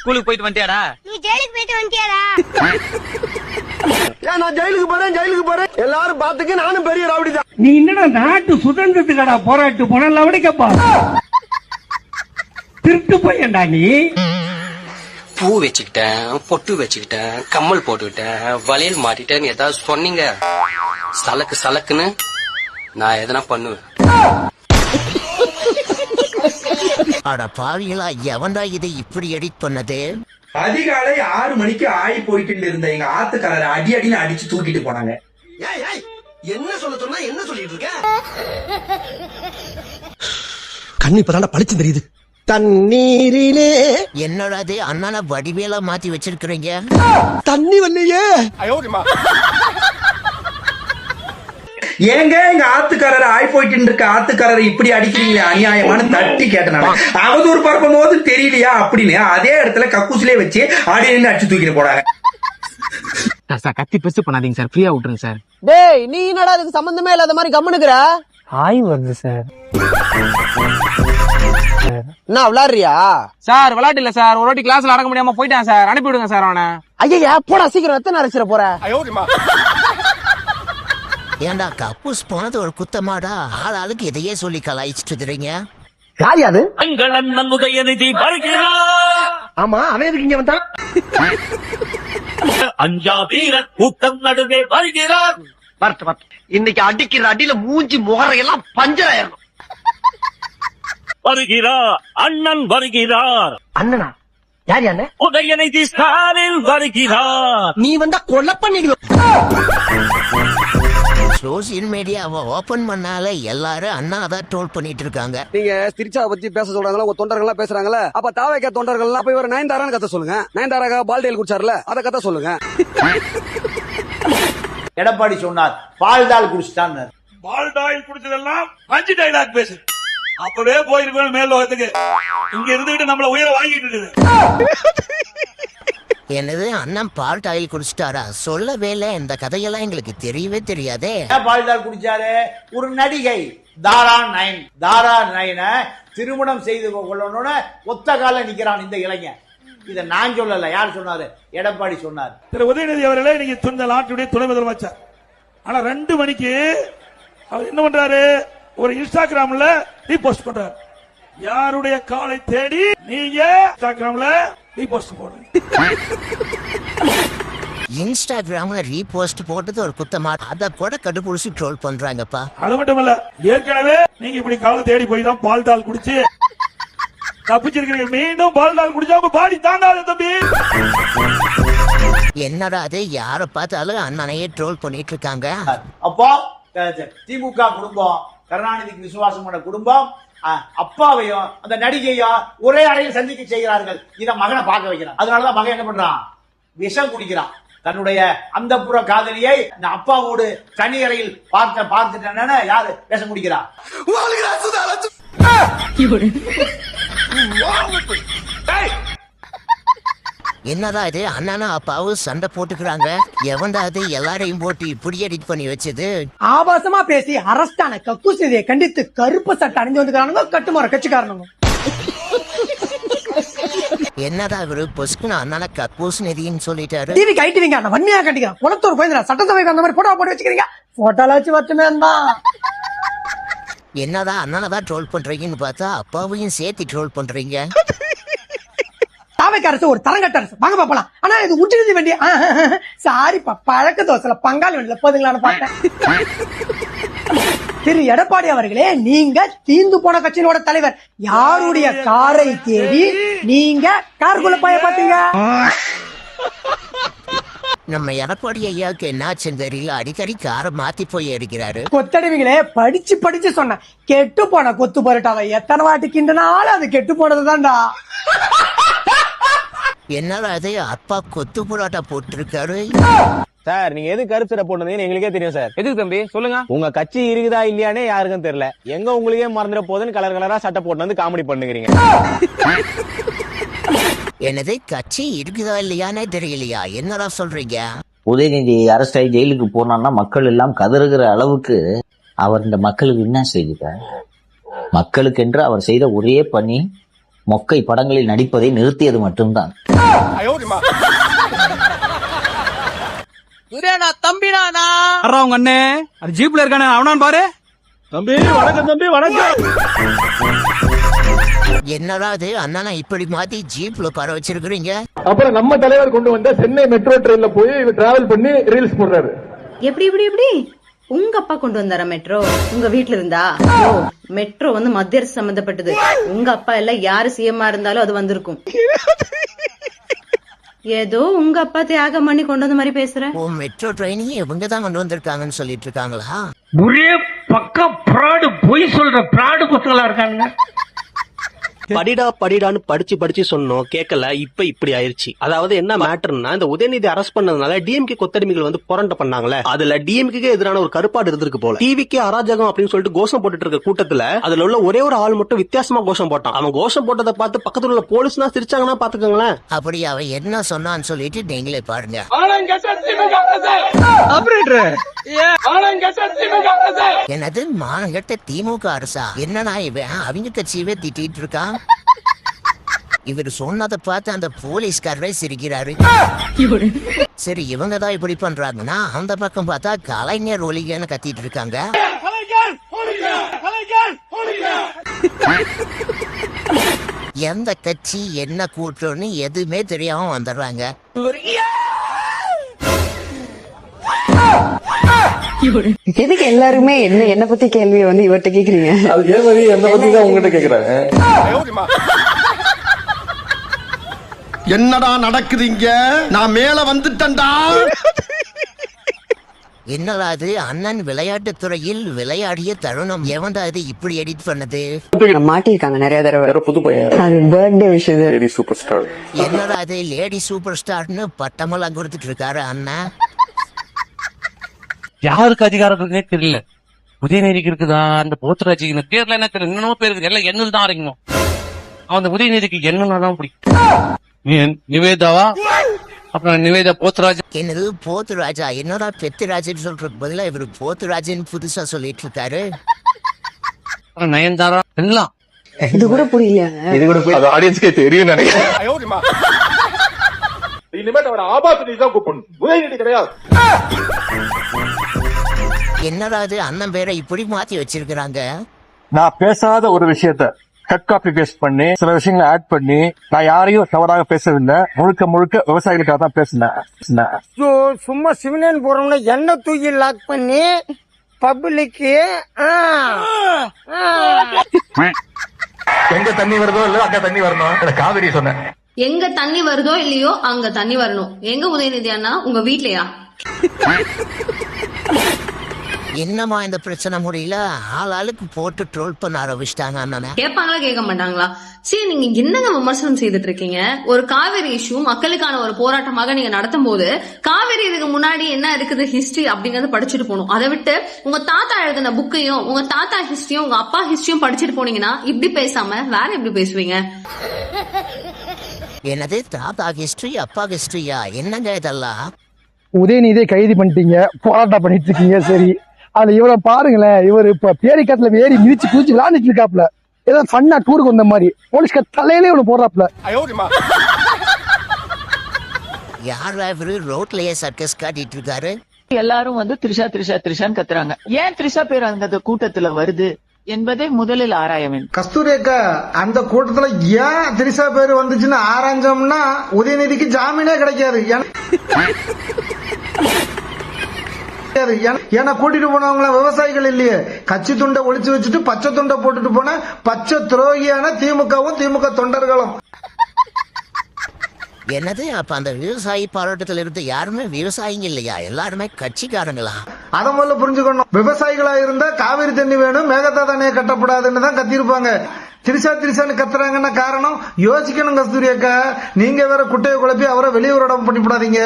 ஸ்கூலுக்கு போயிட்டு வந்துட்டியாடா? நீ ஜெயிலுக்கு போயிட்டு வந்துட்டியாடா? நான் ஜெயிலுக்கு போறேன் எல்லாரும் பாத்துக்க, நானும் பெரிய ரவுடி தான். நீ என்னடா நாட்டு சுதந்திரத்துக்கடா போராட்டு போன லவடிக்கப்பா திருட்டு பையன்டா நீ. பூ வச்சுக்கிட்டேன், பொட்டு வச்சுக்கிட்டேன், கம்மல் போட்டுக்கிட்டேன், வளையல் மாட்டிட்டேன்னு ஏதாவது சொன்னீங்க சலக்குன்னு நான் எதனா பண்ணுவேன். அட பாவிகளா, எவன்டா இதை இப்படி எடிட் பண்ணது? அதிகாலை 6 மணிக்கு ஆகி போயிட்டு இருந்த எங்க ஆத்துக்காரரை அடின்னு அடிச்சு தூக்கிட்டு போனாங்க. என்ன சொல்ல சொன்னா என்ன சொல்லிட்டு இருக்க? கண்ணு இப்பதான் பளிச்சு தெரியுது. தண்ணீரிலே என்னடா அது அண்ணால வடிவேலா மாத்தி வச்சிருக்கிறீங்க? தண்ணி வரலையே. ஏங்க எங்க ஆத்துக்காரரை ஆகி போயிட்டு இருக்க ஆத்துக்காரரை இப்படி அடிக்கிறீங்களே அநியாயமான தட்டி கேட்டனால அவதூறு பரப்பும் போது தெரியலையா அப்படின்னு அதே இடத்துல கக்கூசிலே வச்சு அடின்னு அடிச்சு தூக்கிட்டு போனாங்க. சார் கத்தி பெருசு பண்ணாதீங்க சார், ஃப்ரீயா விட்டுருங்க சார். டேய் நீ என்னடா அதுக்கு சம்பந்தமே இல்லாத மாதிரி கம்முனுக்குற? ஆய் வருது சார். என்ன விளையாடுறியா? சார் விளையாட்டு இல்ல சார், ஒரு வாட்டி கிளாஸ்ல அடக்க முடியாம போயிட்டான் சார், அனுப்பி விடுங்க சார் அவனை. ஐயா போடா சீக்கிரம், எத்தனை அரைச்சிட போற? ஏண்டா கப்பூஸ் போனது ஒரு குத்தமாடா? ஆளாளுக்கு இதையே சொல்லி கலாய்ச்சிட்டு இருக்கிறீங்க. யார் யாது? எங்கள் அண்ணன் உதயநிதி வருகிறார். ஆமா, அவன் எதுக்கு இங்க வந்தான்? அஞ்சா வீரர் கூட்டம் நடுவே வருகிறார். வரட்டு இன்னைக்கு அடிக்கிற அடியில மூஞ்சி முகரையெல்லாம் பஞ்சர் ஆயிரணும். வருகிறார், அண்ணன் வருகிறார். அண்ணனா? யார் யாரு? உதயநிதி ஸ்டாலின் வருகிறார். நீ வந்தா கொலை பண்ணிடுவோம். சோசியல் மீடியாவை ஓபன் பண்ணால எல்லாரும் அண்ணா தான் ட்ரோல் பண்ணிட்டு இருக்காங்க. நீங்க திருச்சாவை பத்தி பேச சொல்றாங்களா, உங்க தொண்டர்கள் பேசுறாங்களா? அப்ப தாவைக்கா தொண்டர்கள் போய் ஒரு நயன்தாரான்னு கத்த சொல்லுங்க. நயன்தாராக பால்டேல் குடிச்சார்ல, அதை கத்த சொல்லுங்க. எடப்பாடி சொன்னார் பால்டால் குடிச்சிட்டான். பால்டாயில் குடிச்சதெல்லாம் 5 டைலாக் பேசு. அப்பவே போயிருக்கணும் மேல் லோகத்துக்கு. இங்க இருந்துகிட்டு நம்மள உயர வாங்கிட்டு இருக்குது. என்னது அண்ணன் பால் டாயில் குடிச்சிட்டாரா? சொல்லவே இல்லை. இந்த கதையெல்லாம் எங்களுக்கு தெரியவே தெரியாதே. பால்டால் குடிச்சாரு ஒரு நடிகை தாரா நயன திருமணம் செய்து கொள்ளணும்னு ஒத்த கால நிக்கிறான் இந்த இளைஞன். இத நான் சொல்லல, யார் சொன்னாரு? எடப்பாடி சொன்னார். திரு உதயநிதி அவர்களே, நீங்க சொந்த நாட்டுடைய துணை முதலமைச்சர். ஆனா 2 மணிக்கு அவர் என்ன பண்றாரு? ஒரு இன்ஸ்டாகிராம்ல ரீபோஸ்ட் பண்றாரு. யாருடைய காலை தேடி நீங்க இன்ஸ்டாகிராம்ல ரீபோஸ்ட் போடுறீங்க. இன்ஸ்டாகிராம்ல ரீபோஸ்ட் போட்டது ஒரு குத்தமா? அத கூட கண்டுபிடிச்சு ட்ரோல் பண்றாங்கப்பா. அது மட்டும் இல்ல, ஏற்கனவே நீங்க இப்படி காலை தேடி போய் தான் பால்டால் குடிச்சு தப்பிச்சிருக்கீங்க. மீண்டும் பால்டால் குடிச்சா உங்க பாடி தாண்டாது தம்பி. என்னடா அது? யார பார்த்தாலும் அண்ணனையே ட்ரோல் பண்ணிட்டு இருக்காங்க. அப்போ திமுக குடும்பம், கருணாநிதிக்கு விசுவாசமான குடும்பம், அப்பாவையும் அந்த நடிகையும் ஒரே அறையில் சந்திக்க செய்கிறார்கள். இத மகனை பார்க்க வைக்கிறான். அதனாலதான் மகன் என்ன பண்றான்? விஷம் குடிக்கிறான். தன்னுடைய அந்த புற காதலியை அப்பாவோடு தனி அறையில் பார்த்துட்டேன்னு யாரு விஷம் குடிக்கிறான்? என்னடா இது? அண்ணனா அப்பாவும் சண்டை போட்டுக்கிறாங்க. எவன்டா அது எல்லாரையும் போட்டு இப்படி எடிட் பண்ணி வச்சது? ஆபாசமா பேசி அரஸ்டான கக்கூசியை கண்டித்து கருப்பு சட்டை அணிஞ்சு வந்துக்கிறானுங்க கட்டுமாற கட்சிக்காரனுங்க. என்னடா இவரு பொசுக்குன்னு அண்ணன கக்கூஸ் நிதின்னு சொல்லிட்டாரு. டிவி கைட்டுவீங்க, நான் வன்மையா கண்டிக்கிறேன். குளத்தூர் கோயந்தரா சட்டசபைக்கு அந்த மாதிரி போட்டோ போட்டு வச்சுக்கிறீங்க. போட்டோல வச்சு வச்சுமே தான். என்னடா அண்ணனதான் ட்ரோல் பண்றீங்கன்னு பார்த்தா அப்பாவையும் சேர்த்து ட்ரோல் பண்றீங்க. தாவைக்கு அரசு ஒரு தரங்கட்ட அரசு, வாங்க பாப்பலாம். ஆனா இது உச்சிருந்த வேண்டிய சாரிப்பா, பழக்க தோசைல பங்காளி வேண்டிய போதுங்களான்னு பார்த்தேன். திரு எடப்பாடி அவர்களே, நீங்க தீந்து போன கட்சியினோட தலைவர். யாருடைய காரை தேடி நீங்க கார்குள்ள போய பாத்தீங்க? நம்ம எடப்பாடி ஐயாவுக்கு என்னாச்சுன்னு தெரியல, அடிக்கடி காரை மாத்தி போய் எடுக்கிறாரு. கொத்தடிவிகளே, படிச்சு படிச்சு சொன்ன கெட்டு போன கொத்து பரோட்டாவை எத்தனை வாட்டி கிண்டனாலும் அது கெட்டு போனதுதான்டா. என்னடா அது? அப்பா கொத்து புரோட்டா போட்டிருக்காரு. சார் நீங்க எது கருப்பு சட்டை போட்டீங்கன்னு எங்களுக்கே தெரியும் சார். எதுக்கு தம்பி சொல்லுங்க? உங்க கட்சி இருக்குதா இல்லையானே யாருக்கும் தெரியல. எங்க உங்களுக்கே மறந்துட போதுன்னு கலர் கலரா சட்டை போட்டு வந்து காமெடி பண்ணுகிறீங்க. என்னது கட்சி இருக்குதா இல்லையானே தெரியலையா? என்னடா சொல்றீங்க? உதயநிதி அரெஸ்ட் ஆகி ஜெயிலுக்கு போனான்னா மக்கள் எல்லாம் கதறுகிற அளவுக்கு அவர் இந்த மக்களுக்கு என்ன செய்தார்? மக்களுக்கென்று அவர் செய்த ஒரே பணி மொக்கை படங்களில் நடிப்பதை நிறுத்தியது மட்டும்தான். உங்க அண்ணே அது ஜீப்ல இருக்கானே அவனான் பாரு. தம்பி வணக்கம், தம்பி வணக்கம். என்னடா அது அண்ணா இப்படி மாத்தி ஜீப்ல பர வச்சிருக்கிறீங்க? அப்புறம் நம்ம தலைவர் கொண்டு வந்த சென்னை மெட்ரோ ட்ரெயின்ல போய் டிராவல் பண்ணி ரீல்ஸ் போடுறாரு. எப்படி உங்க அப்பா கொண்டு வந்தாரா மெட்ரோ? உங்க வீட்ல இருந்தா? மெட்ரோ வந்து மத்திய அரசு சம்பந்தப்பட்டது. உங்க அப்பா எல்லாம் யாரு சிஎம்மா இருந்தாலும் அது வந்திருக்கும். ஏதோ உங்க அப்பா தியாகம் பண்ணி கொண்டு வந்த மாதிரி பேசுற. ஓ, மெட்ரோ ட்ரெயினையும் இவங்க தான் கொண்டு வந்திருக்காங்கன்னு சொல்லிட்டு இருக்காங்களா? ஒரே பக்கம் பிராடு, பொய் சொல்ற பிராடு பசங்களா இருக்காங்க. படிடான்னு படிச்சு சொன்னோம், கேட்கல. இப்ப இப்படி ஆயிருச்சு. அதாவது என்ன மேட்டர்னா, இந்த உதயநிதி அரெஸ்ட் பண்ணதுனால டிஎம்கே கொத்தடிமைகள் வந்து போராட்டம் பண்ணாங்களே, அதுல டிஎம்கே எதிரான ஒரு கருப்பாடு இருந்திருக்கு போல. டிவிக்கு அராஜகம் அப்படின்னு சொல்லிட்டு கோஷம் போட்டுட்டு இருக்க கூட்டத்துல அதுல உள்ள ஒரே ஒரு ஆள் மட்டும் வித்தியாசமா கோஷம் போட்டான். அவன் கோஷம் போட்டதை பார்த்து பக்கத்துல உள்ள போலீஸ்னா சிரிச்சாங்கன்னா பாத்துக்கோங்களேன். அப்படி அவன் என்ன சொன்னான்னு சொல்லிட்டு நீங்களே பாருங்க. என்னது மானங்கட்ட திமுக அரசா? என்னன்னா இவன் அவங்க கட்சியவே திட்டிட்டு இருக்கான். இவர் சொன்னதை பார்த்து அந்த போலீஸ்காரரை சிரிக்கிறாரு. சரி, இவங்க தான் இப்படி பண்றாங்கன்னா அந்த பக்கம் பார்த்தா கலைஞர் ஒலிகன்னு கத்திட்டு இருக்காங்க. எந்த கட்சி என்ன கூட்டம்னு எதுவுமே தெரியாம வந்துடுறாங்க. எதுக்கு எல்லாருமே என்ன பத்தி கேள்வியை வந்து இவர்கிட்ட கேக்குறீங்க? அது ஏன் மாதிரி என்ன பத்தி தான் உங்ககிட்ட கேக்குறாங்க. என்னடா நடக்குது இங்க? நான் மேல வந்துட்டேன்டா. என்னடா அது அண்ணன் விளையாட்டு துறையில் விளையாடிய தருணம். எவன்டா இது இப்படி எடிட் பண்ணது? மாட்டிருக்காங்க நிறைய தடவை. புது பையன், அது பர்த்டே விஷயம். Lady super star. என்னடா அது லேடி சூப்பர் ஸ்டார்னு பட்டமெல்லாம் கொடுத்துட்டு இருக்காரு அண்ணன். யாருக்கு அதிகாரம் இருக்குன்னே தெரியல. உதயநிதிக்கு இருக்குதா, அந்த போத்துராஜிக்கு பேர்ல என்ன தெரியல, என்னென்னமோ பேர் இருக்கு. எல்லாம் என்னது தான் அரைக்கணும். அவன் அந்த உதயநிதிக்கு என்னதான் பிடிக்கும். நிவேதாவா, அப்புறம் நிவேதா போத்துராஜா. என்னது போத்துராஜா? என்னடா பெத்துராஜன்னு சொல்றதுக்கு பதிலா இவரு போத்துராஜன்னு புதுசா சொல்லிட்டு இருக்காரு. நயன்தாரா எல்லாம் இது கூட புரியல. இது கூட அது ஆடியன்ஸ்க்கே தெரியும் நினைக்கிறேன். இனிமேல் அவரை ஆபாசத்தை தான் கூப்பிடணும், உதயநிதி கிடையாது. என்னடா அது அண்ணன் பேரை இப்படி மாத்தி வச்சிருக்கிறாங்க. நான் பேசாத ஒரு விஷயத்த கட் காப்பி பேஸ்ட் பண்ணி சில விஷயங்களை ஆட் பண்ணி, நான் யாரையும் தவறாக பேசவில்லை, முழுக்க விவசாயிகளுக்காக தான் பேசினேன். சும்மா சிவனேன்னு போறோம்னா என்ன தூக்கி லாக் பண்ணி பப்ளிக்கு எங்க தண்ணி வருதோ இல்ல அங்க தண்ணி வரணும். காவிரி சொன்னேன். எங்க தண்ணி வருதோ இல்லையோ அங்க தண்ணி வரணும். எங்க உதயநிதி அண்ணா? உங்க வீட்லயா? என்னமா இந்த பிரச்சனை முடியல? ஆளுக்கு போட்டு ட்ரோல் பண்ண ஆரம்பிச்சிட்டாங்க அண்ணனை. கேட்பாங்களா கேட்க மாட்டாங்களா? சரி, நீங்க என்னங்க விமர்சனம் செய்துட்டு இருக்கீங்க? ஒரு காவிரி இஷ்யூ மக்களுக்கான ஒரு போராட்டமாக நீங்க நடத்தும் போது காவிரி இதுக்கு முன்னாடி என்ன இருக்குது ஹிஸ்டரி அப்படிங்கறது படிச்சுட்டு போகணும். அதை விட்டு உங்க தாத்தா எழுதின புக்கையும் உங்க தாத்தா ஹிஸ்டரியும் உங்க அப்பா ஹிஸ்டரியும் படிச்சுட்டு போனீங்கன்னா இப்படி பேசாம வேற எப்படி பேசுவீங்க? என்னது தாத்தா ஹிஸ்டரி அப்பா ஹிஸ்டரியா? என்னங்க இதெல்லாம்? உதயநிதியை கைது பண்ணிட்டீங்க, போராட்டம் பண்ணிட்டு இருக்கீங்க. சரி, அதுல இவரை பாருங்களேன். இவர் இப்ப பேரிக்கத்துல ஏறி மிதிச்சு குதிச்சு விளையாண்டுட்டு இருக்காப்ல. ஏதோ ஃபன்னா டூருக்கு வந்த மாதிரி போலீஸ்கார் தலையிலே இவனு போடுறாப்ல. யாரா இவரு ரோட்லயே சர்க்கஸ் காட்டிட்டு இருக்காரு? எல்லாரும் வந்து த்ரிஷான்னு கத்துறாங்க. ஏன் த்ரிஷா பேர் அந்த கூட்டத்துல வருது என்பதை முதலில் ஆராய வேண்டும். கஸ்தூரி அக்கா, அந்த கூட்டத்துல ஏன் திரிசா பேரு வந்துச்சுன்னு ஆராய்ஞ்சோம்னா உதயநிதிக்கு ஜாமீனே கிடைக்காது. ஏன்னா கூட்டிட்டு போனவங்கள விவசாயிகள் இல்லையே, கட்சி துண்டை ஒளிச்சு வச்சுட்டு பச்சை துண்டை போட்டுட்டு போன பச்சை துரோகியான திமுகவும் திமுக தொண்டர்களும். என்னது அப்ப அந்த விவசாயி போராட்டத்தில் இருந்து யாருமே விவசாயிங்க இல்லையா? எல்லாருமே கட்சிக்காரங்களா? அத முதல்ல புரிஞ்சுக்கணும். விவசாயிகளா இருந்தா காவிரி தண்ணி வேணும், மேகதாது அணையை கட்டப்படாதுன்னு தான் கத்திருப்பாங்க. திரிசான்னு கத்துறாங்கன்னா காரணம் யோசிக்கணும். கஸ்தூரி அக்கா, நீங்க வேற குட்டையை குழப்பி அவரை வெளியூரிடம் பண்ணிவிடாதீங்க.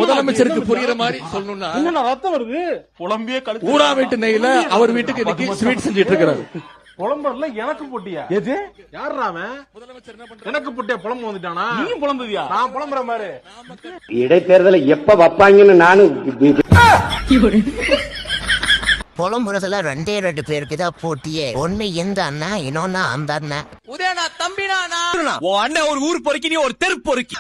முதலமைச்சருக்கு புரியுற மாதிரி சொல்லணும்னா என்ன ரத்தம் வருது? புலம்பிய ஊடா வீட்டு நெய்ல அவர் வீட்டுக்கு இன்னைக்கு ஸ்வீட் செஞ்சிட்டு இருக்காரு. புலம்பர்ல எனக்கு போட்டியா? எது யாருறாம? எனக்கு போட்டியா? புலம்பு வந்துட்டானா? நீ புலம்புதியா? நான் புலம்புற மாதிரி. இடைத்தேர்தலை எப்ப வைப்பாங்கன்னு நானும் புலம்புறதுல 2 பேருக்கு தான் போட்டியே. ஒண்ணு இந்த அண்ணா, இன்னொன்னு அந்த அண்ணா. உதயனா தம்பினா உன் அண்ணன் ஒரு ஊர் பொறுக்கி, நீ ஒரு தெரு பொறுக்கி.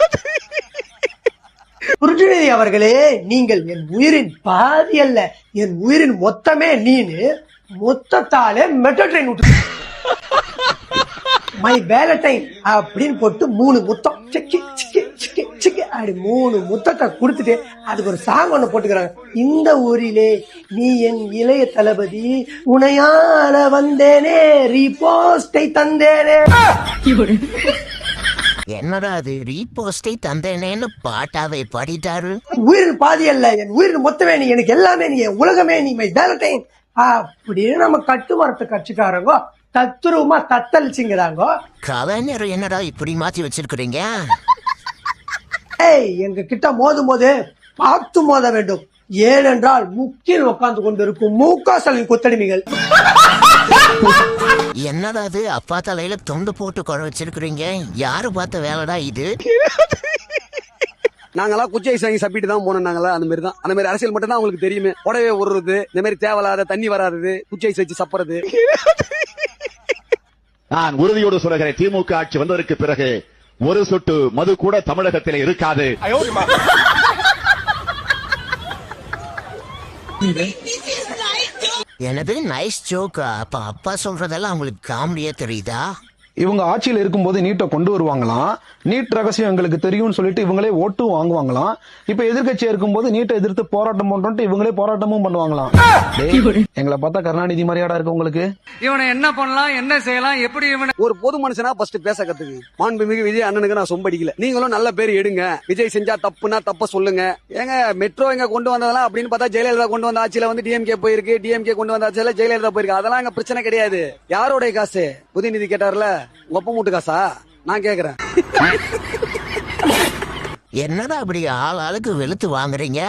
குருஜினி அவர்களே, நீங்கள் என் உயிரின் பாதி அல்ல, என் உயிரின் மொத்தமே நீனு. மொத்தத்தாலே மெட்ரோ ட்ரெயின் விட்டு மை வேலண்டைன் அப்படின்னு போட்டு 3 முத்தம் சிக்கி சிக்கி சிக்கி சிக்கி அப்படி 3 முத்தத்தை கொடுத்துட்டு அதுக்கு ஒரு சாங் ஒண்ணு போட்டுக்கிறாங்க. இந்த ஊரிலே நீ என் இளைய தளபதி, உனையால வந்தேனே, ரீபோஸ்டை தந்தேனே. என்னடா அது ரீபோஸ்டை தந்தேனேன்னு பாட்டாவை பாடிட்டாரு. உயிரின் பாதி அல்ல, என் உயிரின் மொத்தமே நீ, எனக்கு எல்லாமே நீ, என் உலகமே நீ, மை வேலண்டைன் அப்படின்னு நம்ம கட்டுமரத்து கட்சிக்காரங்க தத்துருவமா தத்தளிச்சுங்கிறாங்க. கலைஞர் என்னடா இப்படி மாத்தி வச்சிருக்கிறீங்க? எங்க கிட்ட மோதும் போது பார்த்து மோத வேண்டும். ஏனென்றால் முக்கில் உட்கார்ந்து கொண்டிருக்கும் முக கொத்தடிமைகள். என்னடா அது அப்பா தலையில தொண்டு போட்டு குழ வச்சிருக்கிறீங்க? யாரு பார்த்த வேலைடா இது? நாங்கெல்லாம் குச்சி ஐஸ் வாங்கி சப்பிட்டு தான் போனோம். நாங்களா அந்த மாதிரி தான், அந்த மாதிரி அரசியல் மட்டும் தான் உங்களுக்கு தெரியுமே. புடவை உருறது, இந்த மாதிரி தேவையில்லாத தண்ணி வராது, குச்சி ஐஸ் வச்சு சப்புறது. நான் உறுதியோடு சொல்கிறேன், திமுக ஆட்சி வந்ததற்கு பிறகு ஒரு சொட்டு மது கூட தமிழகத்தில் இருக்காது. எனது நைஸ் ஜோக்கா? அப்ப அப்பா சொல்றதெல்லாம் உங்களுக்கு காமெடியா தெரியுதா? இவங்க ஆட்சியில் இருக்கும்போது நீட்டை கொண்டு வருவாங்களாம். நீட் ரகசியம் எங்களுக்கு தெரியும்னு சொல்லிட்டு இவங்களே ஓட்டு வாங்குவாங்களாம். இப்ப எதிர்கட்சியா இருக்கும்போது நீட்டை எதிர்த்து போராட்டம் பண்றோம், இவங்களே போராட்டமும் பண்ணுவாங்களாம். எங்களை பார்த்தா கருணாநிதி மாதிரியாடா இருக்கு உங்களுக்கு? இவனை என்ன பண்ணலாம், என்ன செய்யலாம், எப்படி இவனை ஒரு பொது மனுஷனா ஃபர்ஸ்ட் பேச கத்துக்கு. மாண்புமிகு விஜய் அண்ணனுக்கு நான் சொம்படிக்கல. நீங்களும் நல்ல பேர் எடுங்க. விஜய் செஞ்சா தப்புனா தப்ப சொல்லுங்க. ஏங்க மெட்ரோ எங்க கொண்டு வந்ததெல்லாம் அப்படின்னு பார்த்தா ஜெயலலிதா கொண்டு வந்த ஆட்சியில வந்து டிஎம்கே போயிருக்கு, டிஎம்கே கொண்டு வந்த ஆட்சியில ஜெயலலிதா போயிருக்கு. அதெல்லாம் அங்க பிரச்சனை கிடையாது. யாரோடைய காசு? உதயநிதி கேட்டார்ல, ஒப்ப மூட்டு காசா? நான் கேக்குறேன். என்னடா அப்படி ஆள் ஆளுக்கு வெளுத்து வாங்குறீங்க?